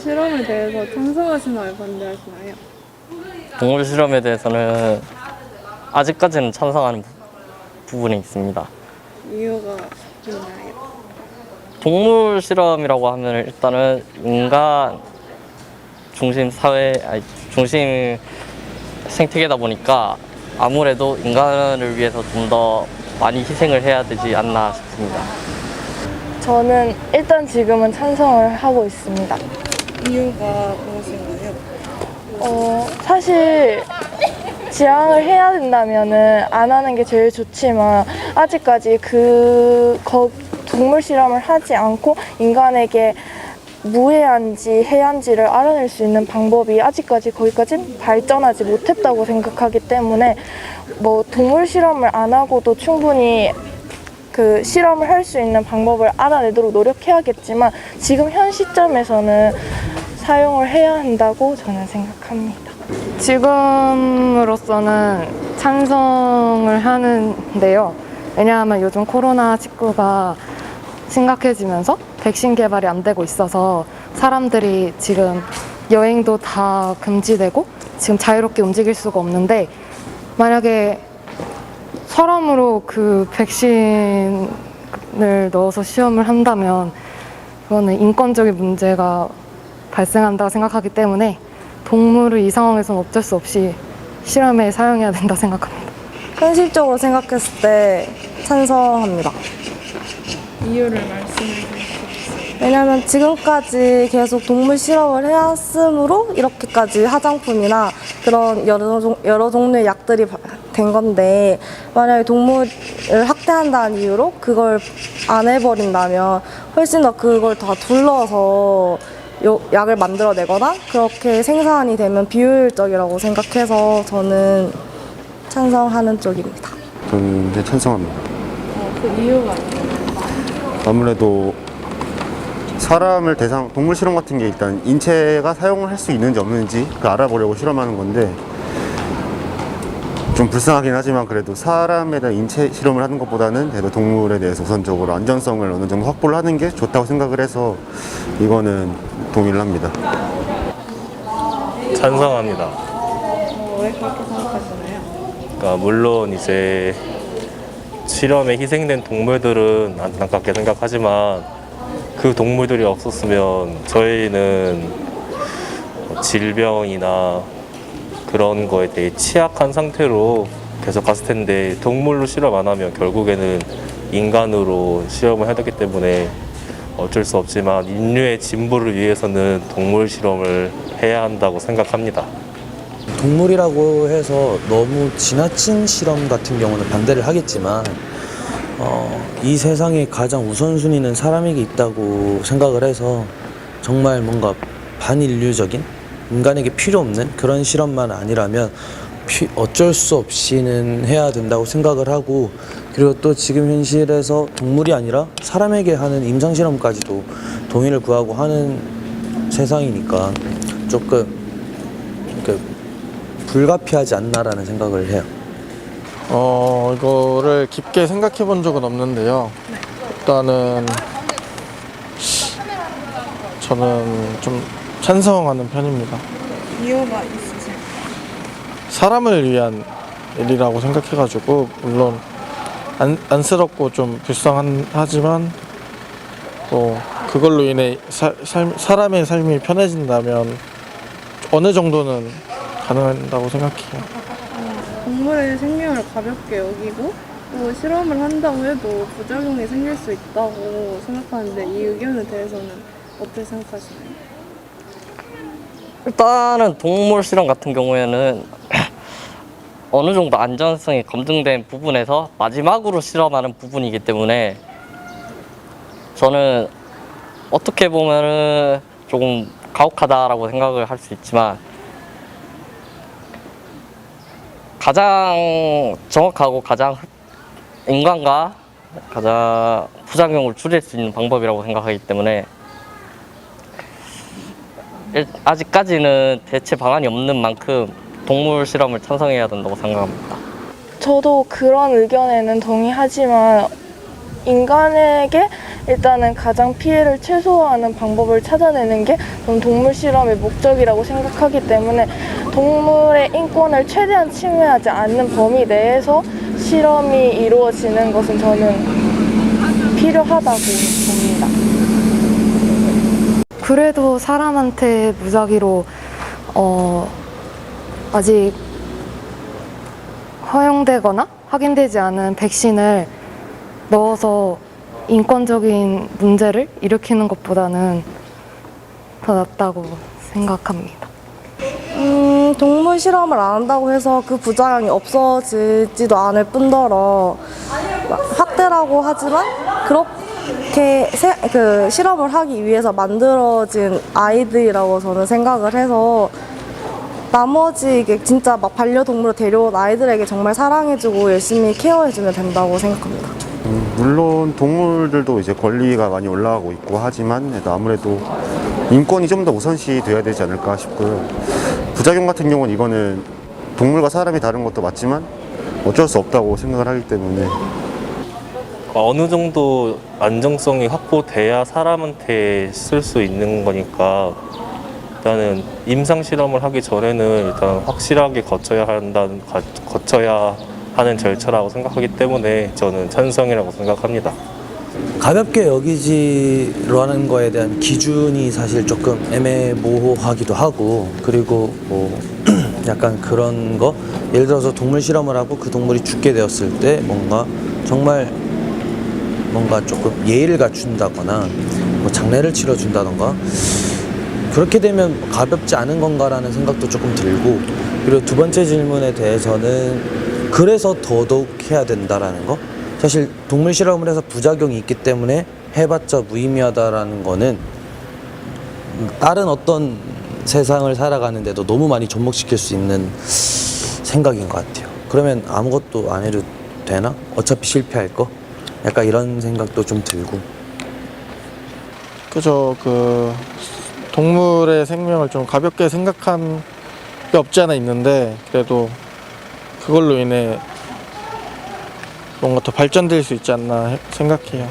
실험에 대해서 찬성하시나요? 반대하시나요? 동물 실험에 대해서는 아직까지는 찬성하는 부분이 있습니다. 이유가 있나요? 동물 실험이라고 하면 일단은 인간 중심 중심 생태계다 보니까 아무래도 인간을 위해서 좀 더 많이 희생을 해야 되지 않나 싶습니다. 저는 일단 지금은 찬성을 하고 있습니다. 이유가 무엇인가요? 사실 지향을 해야 된다면은 안 하는 게 제일 좋지만 아직까지 동물 실험을 하지 않고 인간에게 무해한지 해한지를 알아낼 수 있는 방법이 아직까지 거기까지 발전하지 못했다고 생각하기 때문에 뭐 동물 실험을 안 하고도 충분히 그 실험을 할 수 있는 방법을 알아내도록 노력해야겠지만 지금 현 시점에서는 사용을 해야 한다고 저는 생각합니다. 지금으로서는 찬성을 하는데요. 왜냐하면 요즘 코로나19가 심각해지면서 백신 개발이 안 되고 있어서 사람들이 지금 여행도 다 금지되고 지금 자유롭게 움직일 수가 없는데 만약에 사람으로 그 백신을 넣어서 시험을 한다면 그거는 인권적인 문제가 발생한다고 생각하기 때문에 동물을 이 상황에서는 어쩔 수 없이 실험에 사용해야 된다 생각합니다. 현실적으로 생각했을 때 찬성합니다. 이유를 말씀해 주세요. 왜냐하면 지금까지 계속 동물 실험을 해왔으므로 이렇게까지 화장품이나 그런 여러 종류의 약들이 된 건데 만약에 동물을 학대한다는 이유로 그걸 안 해버린다면 훨씬 더 그걸 다 둘러서 약을 만들어내거나 그렇게 생산이 되면 비효율적이라고 생각해서 저는 찬성하는 쪽입니다. 저는 찬성합니다. 그 이유가 있나요? 아무래도 사람을 동물 실험 같은 게 일단 인체가 사용을 할 수 있는지 없는지 알아보려고 실험하는 건데 좀 불쌍하긴 하지만 그래도 사람에 대한 인체 실험을 하는 것보다는 그래도 동물에 대해서 우선적으로 안전성을 어느 정도 확보를 하는 게 좋다고 생각을 해서 이거는 동의를 합니다. 찬성합니다. 왜 그렇게 생각하시나요? 그러니까 물론 이제 실험에 희생된 동물들은 안타깝게 생각하지만 그 동물들이 없었으면 저희는 질병이나 그런 거에 대해 취약한 상태로 계속 갔을 텐데 동물로 실험 안 하면 결국에는 인간으로 실험을 해야 되기 때문에 어쩔 수 없지만 인류의 진보를 위해서는 동물 실험을 해야 한다고 생각합니다. 동물이라고 해서 너무 지나친 실험 같은 경우는 반대를 하겠지만 이 세상에 가장 우선순위는 사람에게 있다고 생각을 해서 정말 뭔가 반인류적인 인간에게 필요 없는 그런 실험만 아니라면 어쩔 수 없이는 해야 된다고 생각을 하고 그리고 또 지금 현실에서 동물이 아니라 사람에게 하는 임상실험까지도 동의를 구하고 하는 세상이니까 조금 불가피하지 않나라는 생각을 해요. 이거를 깊게 생각해 본 적은 없는데요. 일단은 저는 좀 찬성하는 편입니다. 이유가 있으세요? 사람을 위한 일이라고 생각해가지고 물론 안쓰럽고 좀 불쌍하지만 또 그걸로 인해 사람의 삶이 편해진다면 어느 정도는 가능하다고 생각해요. 동물의 생명을 가볍게 여기고 또 실험을 한다고 해도 부작용이 생길 수 있다고 생각하는데 이 의견에 대해서는 어떻게 생각하시나요? 일단은 동물 실험 같은 경우에는 어느 정도 안전성이 검증된 부분에서 마지막으로 실험하는 부분이기 때문에 저는 어떻게 보면은 조금 가혹하다라고 생각을 할 수 있지만 가장 정확하고 가장 인간과 가장 부작용을 줄일 수 있는 방법이라고 생각하기 때문에 아직까지는 대체 방안이 없는 만큼 동물 실험을 찬성해야 된다고 생각합니다. 저도 그런 의견에는 동의하지만 인간에게 일단은 가장 피해를 최소화하는 방법을 찾아내는 게 저는 동물 실험의 목적이라고 생각하기 때문에 동물의 인권을 최대한 침해하지 않는 범위 내에서 실험이 이루어지는 것은 저는 필요하다고 봅니다. 그래도 사람한테 무작위로 아직 허용되거나 확인되지 않은 백신을 넣어서 인권적인 문제를 일으키는 것보다는 더 낫다고 생각합니다. 동물 실험을 안 한다고 해서 그 부작용이 없어지지도 않을 뿐더러 학대라고 하지만 그렇게 그 실험을 하기 위해서 만들어진 아이들이라고 저는 생각을 해서 나머지 이게 진짜 막 반려동물을 데려온 아이들에게 정말 사랑해주고 열심히 케어해주면 된다고 생각합니다. 물론 동물들도 이제 권리가 많이 올라가고 있고 하지만 아무래도 인권이 좀 더 우선시 돼야 되지 않을까 싶고요. 부작용 같은 경우는 이거는 동물과 사람이 다른 것도 맞지만 어쩔 수 없다고 생각을 하기 때문에 어느 정도 안정성이 확보돼야 사람한테 쓸 수 있는 거니까 일단은 임상 실험을 하기 전에는 일단 확실하게 거쳐야 하는 절차라고 생각하기 때문에 저는 찬성이라고 생각합니다. 가볍게 여기지로 하는 거에 대한 기준이 사실 조금 애매모호하기도 하고, 그리고 뭐 약간 그런 거, 예를 들어서 동물 실험을 하고 그 동물이 죽게 되었을 때 뭔가 정말 뭔가 조금 예의를 갖춘다거나 뭐 장례를 치러준다던가 그렇게 되면 가볍지 않은 건가라는 생각도 조금 들고, 그리고 두 번째 질문에 대해서는 그래서 더더욱 해야 된다라는 거, 사실 동물 실험을 해서 부작용이 있기 때문에 해봤자 무의미하다라는 거는 다른 어떤 세상을 살아가는데도 너무 많이 접목시킬 수 있는 생각인 것 같아요. 그러면 아무것도 안 해도 되나? 어차피 실패할 거? 약간 이런 생각도 좀 들고. 그저 그 동물의 생명을 좀 가볍게 생각한 게 없지 않아 있는데, 그래도 그걸로 인해 뭔가 더 발전될 수 있지 않나 생각해요.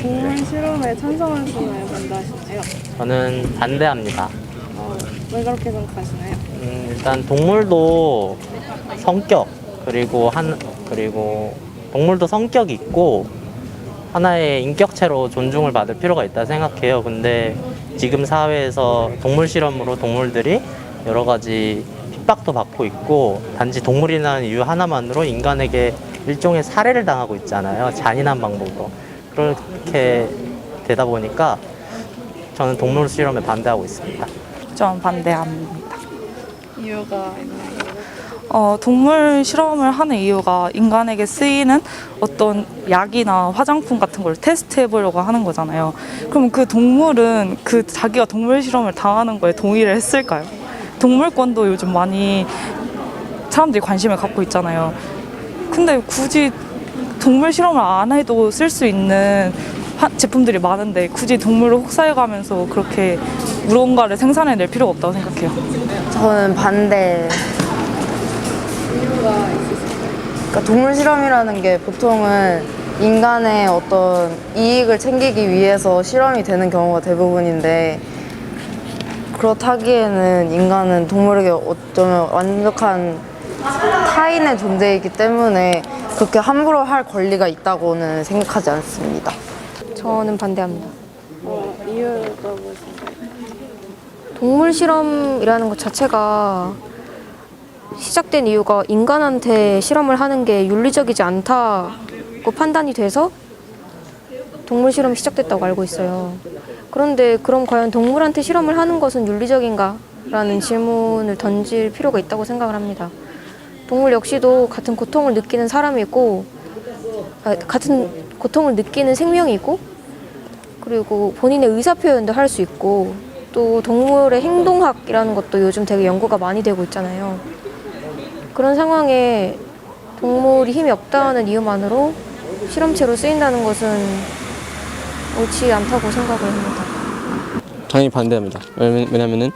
동물 실험에 찬성하시나요? 반대하시나요? 저는 반대합니다. 왜 그렇게 생각하시나요? 일단 동물도 성격 그리고 동물도 성격이 있고 하나의 인격체로 존중을 받을 필요가 있다 생각해요. 근데 지금 사회에서 동물 실험으로 동물들이 여러 가지 핍박도 받고 있고, 단지 동물이라는 이유 하나만으로 인간에게 일종의 살해를 당하고 있잖아요. 잔인한 방법으로. 그렇게 되다 보니까 저는 동물 실험에 반대하고 있습니다. 좀 반대합니다. 이유가 있나요? 동물 실험을 하는 이유가 인간에게 쓰이는 어떤 약이나 화장품 같은 걸 테스트해 보려고 하는 거잖아요. 그럼 그 동물은 그 자기가 동물 실험을 당하는 거에 동의를 했을까요? 동물권도 요즘 많이 사람들이 관심을 갖고 있잖아요. 근데 굳이 동물 실험을 안 해도 쓸 수 있는 제품들이 많은데 굳이 동물을 혹사해가면서 그렇게 무언가를 생산해낼 필요가 없다고 생각해요. 저는 반대. 이유가 있으실까요? 그러니까 동물 실험이라는 게 보통은 인간의 어떤 이익을 챙기기 위해서 실험이 되는 경우가 대부분인데, 그렇다기에는 인간은 동물에게 어쩌면 완벽한 타인의 존재이기 때문에 그렇게 함부로 할 권리가 있다고는 생각하지 않습니다. 저는 반대합니다. 이유가 무엇인가요? 동물 실험이라는 것 자체가 시작된 이유가 인간한테 실험을 하는 게 윤리적이지 않다고 판단이 돼서 동물 실험이 시작됐다고 알고 있어요. 그런데 그럼 과연 동물한테 실험을 하는 것은 윤리적인가? 라는 질문을 던질 필요가 있다고 생각을 합니다. 동물 역시도 같은 고통을 느끼는 사람이고 같은 고통을 느끼는 생명이고, 그리고 본인의 의사 표현도 할 수 있고, 또 동물의 행동학이라는 것도 요즘 되게 연구가 많이 되고 있잖아요. 그런 상황에 동물이 힘이 없다는 이유만으로 실험체로 쓰인다는 것은 옳지 않다고 생각을 합니다. 당연히 반대합니다. 왜냐면은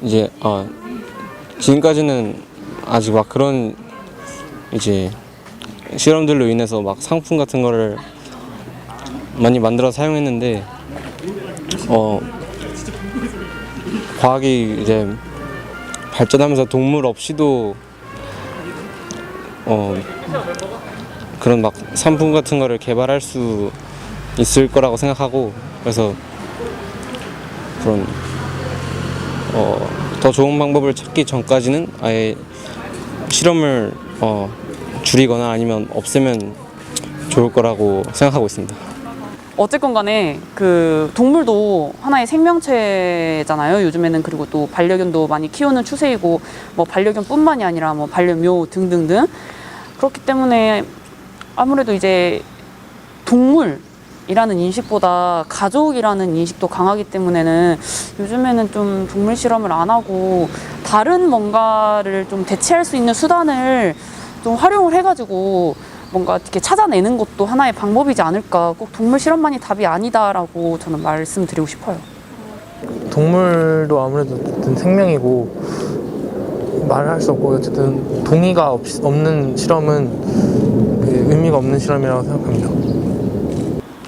이제 지금까지는 아직 막 그런 이제 실험들로 인해서 막 상품 같은 거를 많이 만들어 사용했는데 과학이 이제 발전하면서 동물 없이도 그런 막 상품 같은 거를 개발할 수 있을 거라고 생각하고, 그래서 그런 더 좋은 방법을 찾기 전까지는 아예 실험을 줄이거나 아니면 없애면 좋을 거라고 생각하고 있습니다. 어쨌건 간에 그 동물도 하나의 생명체잖아요. 요즘에는. 그리고 또 반려견도 많이 키우는 추세이고, 뭐 반려견뿐만이 아니라 뭐 반려묘 등등등. 그렇기 때문에 아무래도 이제 동물이라는 인식보다 가족이라는 인식도 강하기 때문에는 요즘에는 좀 동물 실험을 안 하고 다른 뭔가를 좀 대체할 수 있는 수단을 좀 활용을 해가지고 뭔가 이렇게 찾아내는 것도 하나의 방법이지 않을까. 꼭 동물 실험만이 답이 아니다라고 저는 말씀드리고 싶어요. 동물도 아무래도 어쨌든 생명이고 말을 할 수 없고, 어쨌든 동의가 없는 실험은 의미가 없는 실험이라고 생각합니다.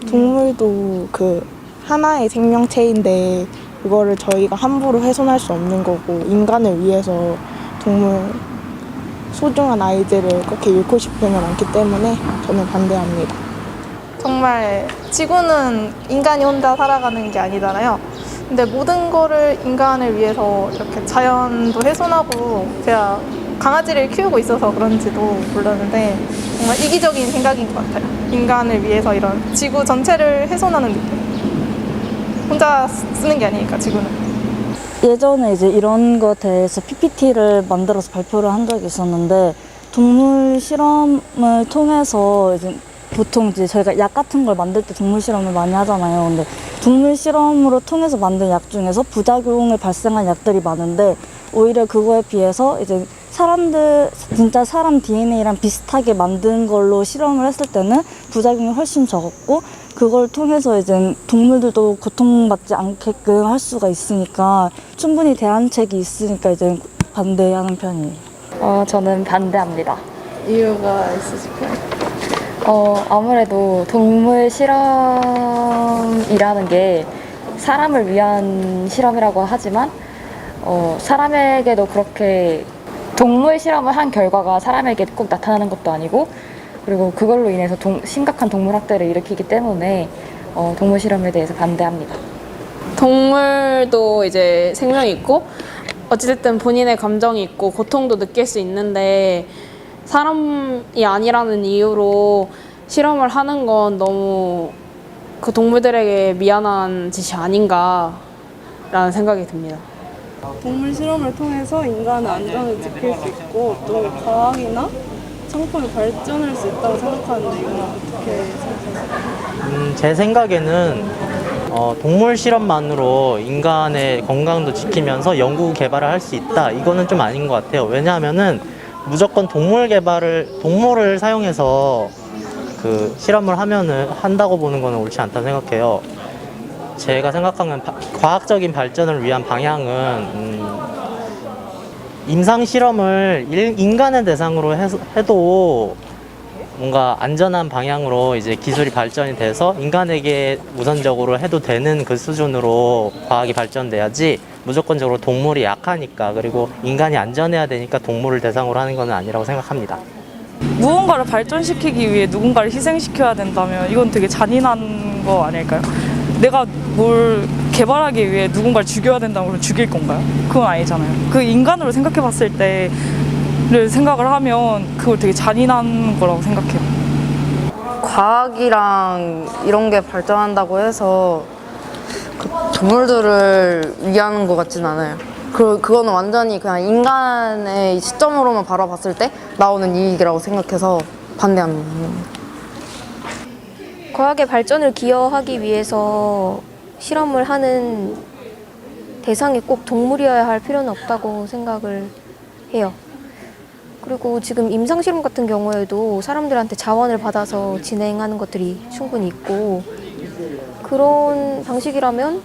동물도 그 하나의 생명체인데 그거를 저희가 함부로 훼손할 수 없는 거고, 인간을 위해서 동물 소중한 아이들을 그렇게 잃고 싶지는 않기 때문에 저는 반대합니다. 정말 지구는 인간이 혼자 살아가는 게 아니잖아요. 근데 모든 거를 인간을 위해서 이렇게 자연도 훼손하고, 제가 강아지를 키우고 있어서 그런지도 몰랐는데 정말 이기적인 생각인 것 같아요. 인간을 위해서 이런 지구 전체를 훼손하는 느낌. 혼자 쓰는 게 아니니까 지구는. 예전에 이제 이런 것에 대해서 PPT를 만들어서 발표를 한 적이 있었는데, 동물 실험을 통해서 이제 보통 이제 저희가 약 같은 걸 만들 때 동물 실험을 많이 하잖아요. 근데 동물 실험으로 통해서 만든 약 중에서 부작용을 발생한 약들이 많은데, 오히려 그거에 비해서 이제 진짜 사람 DNA랑 비슷하게 만든 걸로 실험을 했을 때는 부작용이 훨씬 적었고, 그걸 통해서 이제 동물들도 고통받지 않게끔 할 수가 있으니까, 충분히 대안책이 있으니까 이제 반대하는 편이에요. 저는 반대합니다. 이유가 있으실까요? 아무래도 동물 실험이라는 게 사람을 위한 실험이라고 하지만, 사람에게도 그렇게 동물 실험을 한 결과가 사람에게 꼭 나타나는 것도 아니고, 그리고 그걸로 인해서 심각한 동물 학대를 일으키기 때문에 동물 실험에 대해서 반대합니다. 동물도 이제 생명이 있고, 어찌됐든 본인의 감정이 있고 고통도 느낄 수 있는데, 사람이 아니라는 이유로 실험을 하는 건 너무 그 동물들에게 미안한 짓이 아닌가라는 생각이 듭니다. 동물 실험을 통해서 인간의 안전을 지킬 수 있고, 또 과학이나 상품이 발전할 수 있다고 생각하는데, 이건 어떻게 생각하세요? 제 생각에는 동물 실험만으로 인간의 건강도 지키면서 연구 개발을 할 수 있다. 이거는 좀 아닌 것 같아요. 왜냐하면은 무조건 동물을 사용해서 그 실험을 한다고 보는 거는 옳지 않다고 생각해요. 제가 생각하는 과학적인 발전을 위한 방향은 임상 실험을 인간의 대상으로 해도 뭔가 안전한 방향으로 이제 기술이 발전이 돼서 인간에게 우선적으로 해도 되는 그 수준으로 과학이 발전돼야지, 무조건적으로 동물이 약하니까, 그리고 인간이 안전해야 되니까 동물을 대상으로 하는 건 아니라고 생각합니다. 무언가를 발전시키기 위해 누군가를 희생시켜야 된다면 이건 되게 잔인한 거 아닐까요? 내가 뭘 개발하기 위해 누군가를 죽여야 된다면 그럼 죽일 건가요? 그건 아니잖아요. 그 인간으로 생각해 봤을 때를 생각을 하면 그걸 되게 잔인한 거라고 생각해요. 과학이랑 이런 게 발전한다고 해서 그 동물들을 위하는 것 같진 않아요. 그거는 완전히 그냥 인간의 시점으로만 바라봤을 때 나오는 이익이라고 생각해서 반대합니다. 과학의 발전을 기여하기 위해서 실험을 하는 대상이 꼭 동물이어야 할 필요는 없다고 생각을 해요. 그리고 지금 임상실험 같은 경우에도 사람들한테 자원을 받아서 진행하는 것들이 충분히 있고, 그런 방식이라면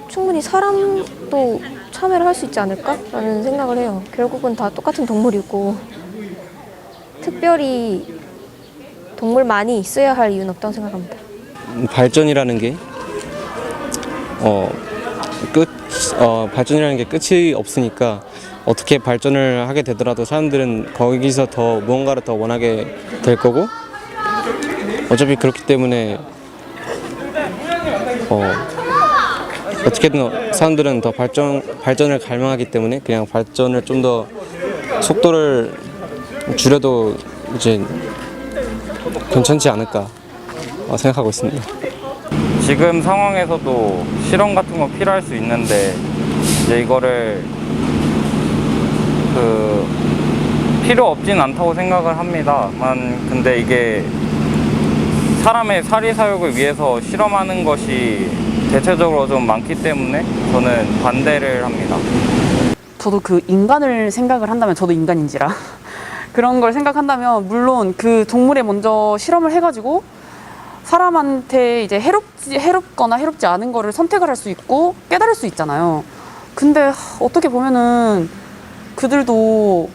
충분히 사람도 참여를 할 수 있지 않을까라는 생각을 해요. 결국은 다 똑같은 동물이고 특별히 동물만이 있어야 할 이유는 없다고 생각합니다. 발전이라는 게 발전이라는 게 끝이 없으니까 어떻게 발전을 하게 되더라도 사람들은 거기서 더 무언가를 더 원하게 될 거고, 어차피 그렇기 때문에 어떻게든 사람들은 더 발전을 갈망하기 때문에 그냥 발전을 좀 더 속도를 줄여도 이제 괜찮지 않을까 생각하고 있습니다. 지금 상황에서도 실험 같은 거 필요할 수 있는데 이제 이거를 필요 없진 않다고 생각을 합니다만, 근데 이게 사람의 사리사욕을 위해서 실험하는 것이 대체적으로 좀 많기 때문에 저는 반대를 합니다. 저도 그 인간을 생각을 한다면, 저도 인간인지라 그런 걸 생각한다면 물론 그 동물에 먼저 실험을 해가지고 사람한테 이제 해롭거나 해롭지 않은 거를 선택을 할 수 있고 깨달을 수 있잖아요. 근데 어떻게 보면은 그들도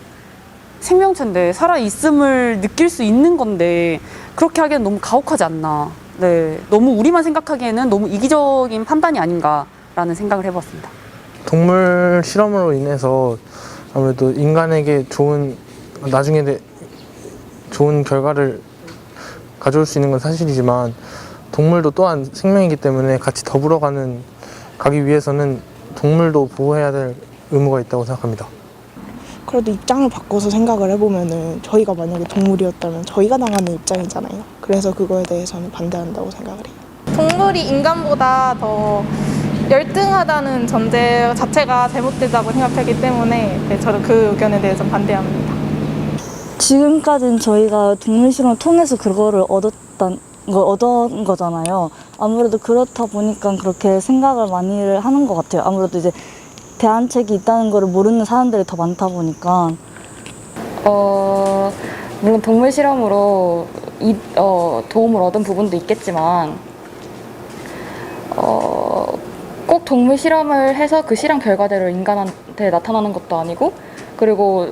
생명체인데 살아있음을 느낄 수 있는 건데 그렇게 하기엔 너무 가혹하지 않나. 네, 너무 우리만 생각하기에는 너무 이기적인 판단이 아닌가라는 생각을 해봤습니다. 동물 실험으로 인해서 아무래도 인간에게 나중에 좋은 결과를 가져올 수 있는 건 사실이지만, 동물도 또한 생명이기 때문에 같이 더불어 가기 위해서는 동물도 보호해야 될 의무가 있다고 생각합니다. 그래도 입장을 바꿔서 생각을 해보면은 저희가 만약에 동물이었다면 저희가 당하는 입장이잖아요. 그래서 그거에 대해서는 반대한다고 생각을 해요. 동물이 인간보다 더 열등하다는 전제 자체가 잘못되다고 생각하기 때문에 저도 그 의견에 대해서 반대합니다. 지금까지는 저희가 동물 실험을 통해서 그거를 얻은 거잖아요. 아무래도 그렇다 보니까 그렇게 생각을 많이 하는 것 같아요. 아무래도 이제 대안책이 있다는 걸 모르는 사람들이 더 많다 보니까. 물론 동물 실험으로 도움을 얻은 부분도 있겠지만, 꼭 동물 실험을 해서 그 실험 결과대로 인간한테 나타나는 것도 아니고, 그리고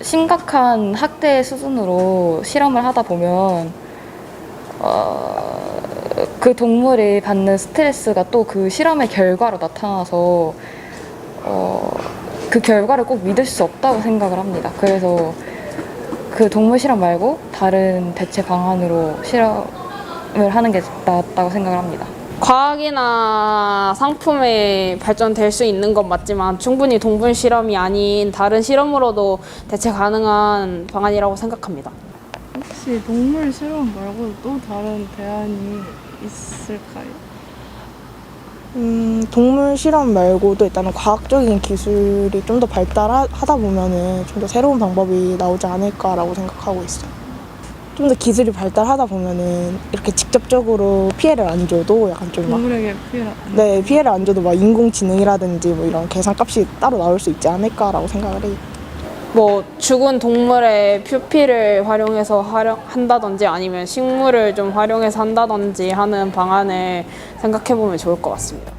심각한 학대 수준으로 실험을 하다 보면 그 동물이 받는 스트레스가 또 그 실험의 결과로 나타나서 그 결과를 꼭 믿을 수 없다고 생각을 합니다. 그래서 그 동물 실험 말고 다른 대체 방안으로 실험을 하는 게 낫다고 생각을 합니다. 과학이나 상품에 발전될 수 있는 건 맞지만 충분히 동물 실험이 아닌 다른 실험으로도 대체 가능한 방안이라고 생각합니다. 혹시 동물 실험 말고 또 다른 대안이 있을까요? 동물 실험 말고도 일단은 과학적인 기술이 좀 더 발달하다 보면은 좀 더 새로운 방법이 나오지 않을까라고 생각하고 있어요. 좀 더 기술이 발달하다 보면은 이렇게 직접적으로 피해를 안 줘도 약간 좀 막 동물에게 피해를 네, 피해를 안 줘도 막 인공지능이라든지 뭐 이런 계산값이 따로 나올 수 있지 않을까라고 생각을 해요. 뭐 죽은 동물의 표피를 활용해서 한다든지 아니면 식물을 좀 활용해서 한다든지 하는 방안을 생각해 보면 좋을 것 같습니다.